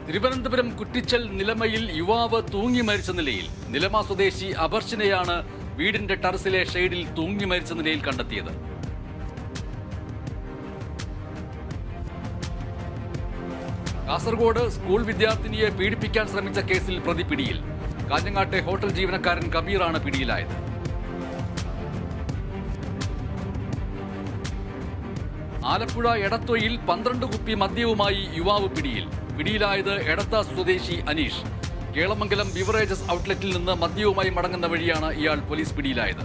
തിരുവനന്തപുരം കുറ്റിച്ചൽ നിലമയിൽ യുവാവ് തൂങ്ങി മരിച്ച നിലയിൽ. നിലമ സ്വദേശി അപർശിനെയാണ് വീടിന്റെ ടെറസിലെ ഷെയ്ഡിൽ തൂങ്ങി മരിച്ച നിലയിൽ കണ്ടെത്തിയത്. കാസർഗോഡ് സ്കൂൾ വിദ്യാർത്ഥിനിയെ പീഡിപ്പിക്കാൻ ശ്രമിച്ച കേസിൽ പ്രതി പിടിയിൽ. കാഞ്ഞങ്ങാട്ടെ ഹോട്ടൽ ജീവനക്കാരൻ കബീറാണ് പിടിയിലായത്. ആലപ്പുഴ എടത്വയിൽ 12 കുപ്പി മദ്യവുമായി യുവാവ് പിടിയിൽ. പിടിയിലായത് എടത്ത സ്വദേശി അനീഷ്. കേളമംഗലം ബിവറേജസ് ഔട്ട്ലെറ്റിൽ നിന്ന് മദ്യവുമായി മടങ്ങുന്ന വഴിയാണ് ഇയാൾ പോലീസ് പിടിയിലായത്.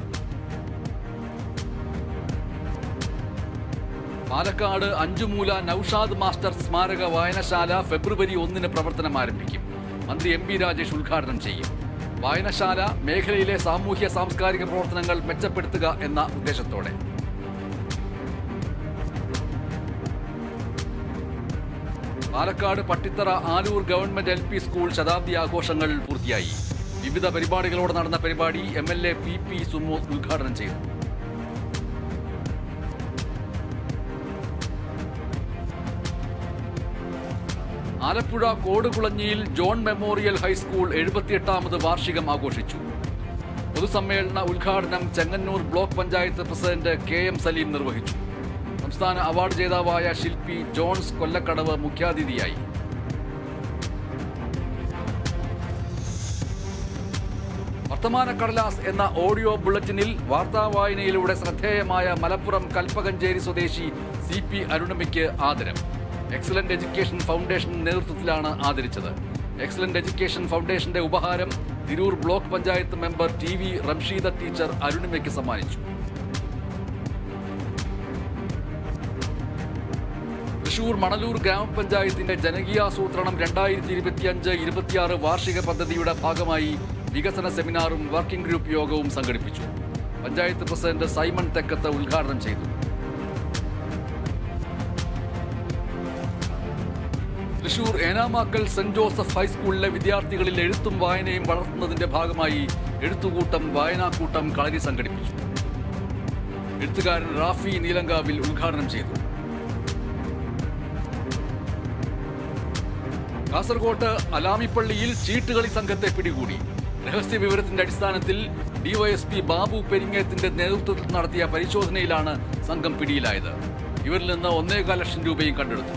പാലക്കാട് അഞ്ചുമൂല നൌഷാദ് മാസ്റ്റർ സ്മാരക വായനശാല ഫെബ്രുവരി 1 പ്രവർത്തനം ആരംഭിക്കും. മന്ത്രി MP രാജേഷ് ഉദ്ഘാടനം ചെയ്യും. വായനശാല മേഖലയിലെ സാമൂഹ്യ സാംസ്കാരിക പ്രവർത്തനങ്ങൾ മെച്ചപ്പെടുത്തുക എന്ന ഉദ്ദേശത്തോടെ. Palakkad Pattithara Alur government LP school ശതാബ്ദി ആഘോഷങ്ങൾ പൂർത്തിയായി. വിവിധ പരിപാടികളോടെ നടന്ന പരിപാടി MLA PP സുമോ ഉദ്ഘാടനം ചെയ്തു. ആലപ്പുഴ കോടുകുളഞ്ഞിയിൽ ജോൺ മെമ്മോറിയൽ ഹൈസ്കൂൾ 78ാമത് വാർഷികം ആഘോഷിച്ചു. പൊതുസമ്മേളന ഉദ്ഘാടനം Chengannur block panchayat president KM Saleem നിർവഹിച്ചു. സംസ്ഥാന അവാർഡ് ജേതാവായ ശില്പി ജോൺസ് കൊല്ലക്കടവ് മുഖ്യാതിഥിയായി. വർത്തമാനക്കടലാസ് എന്ന ഓഡിയോ ബുള്ളറ്റിനിൽ വാർത്താവായനയിലൂടെ ശ്രദ്ധേയമായ മലപ്പുറം കൽപ്പകഞ്ചേരി സ്വദേശി CP അരുണിമയ്ക്ക് ആദരം. എക്സലന്റ് എഡ്യൂക്കേഷൻ ഫൗണ്ടേഷൻ നേതൃത്വത്തിലാണ് ആദരിച്ചത്. എക്സലന്റ് എഡ്യൂക്കേഷൻ ഫൗണ്ടേഷന്റെ ഉപഹാരം Tirur block panchayat member TV Ramsheeda teacher അരുണിമയ്ക്ക് സമ്മാനിച്ചു. തൃശൂർ മണലൂർ ഗ്രാമപഞ്ചായത്തിന്റെ ജനകീയാസൂത്രണം 2025-26 വാർഷിക പദ്ധതിയുടെ ഭാഗമായി വികസന സെമിനാറും വർക്കിംഗ് ഗ്രൂപ്പ് യോഗവും സംഘടിപ്പിച്ചു. പഞ്ചായത്ത് പ്രസിഡന്റ് സൈമൺ തെക്കത്ത് ഉദ്ഘാടനം ചെയ്തു. തൃശൂർ ഏനാമാക്കൽ സെന്റ് ജോസഫ് ഹൈസ്കൂളിലെ വിദ്യാർത്ഥികളിൽ എഴുത്തും വായനയും വളർത്തുന്നതിന്റെ ഭാഗമായി എഴുത്തുകൂട്ടം വായനാക്കൂട്ടം കളരി സംഘടിപ്പിച്ചു. എഴുത്തുകാരൻ റാഫി നീലങ്കാവിൽ ഉദ്ഘാടനം ചെയ്തു. കാസർകോട്ട് അലാമിപ്പള്ളിയിൽ ചീട്ടുകളി സംഘത്തെ പിടികൂടി. രഹസ്യ വിവരത്തിന്റെ അടിസ്ഥാനത്തിൽ DYSP ബാബു പെരിങ്ങേത്തിന്റെ നേതൃത്വത്തിൽ നടത്തിയ പരിശോധനയിലാണ് സംഘം പിടിയിലായത്. ഇവരിൽ നിന്ന് 1.25 ലക്ഷം രൂപയും കണ്ടെടുത്തു.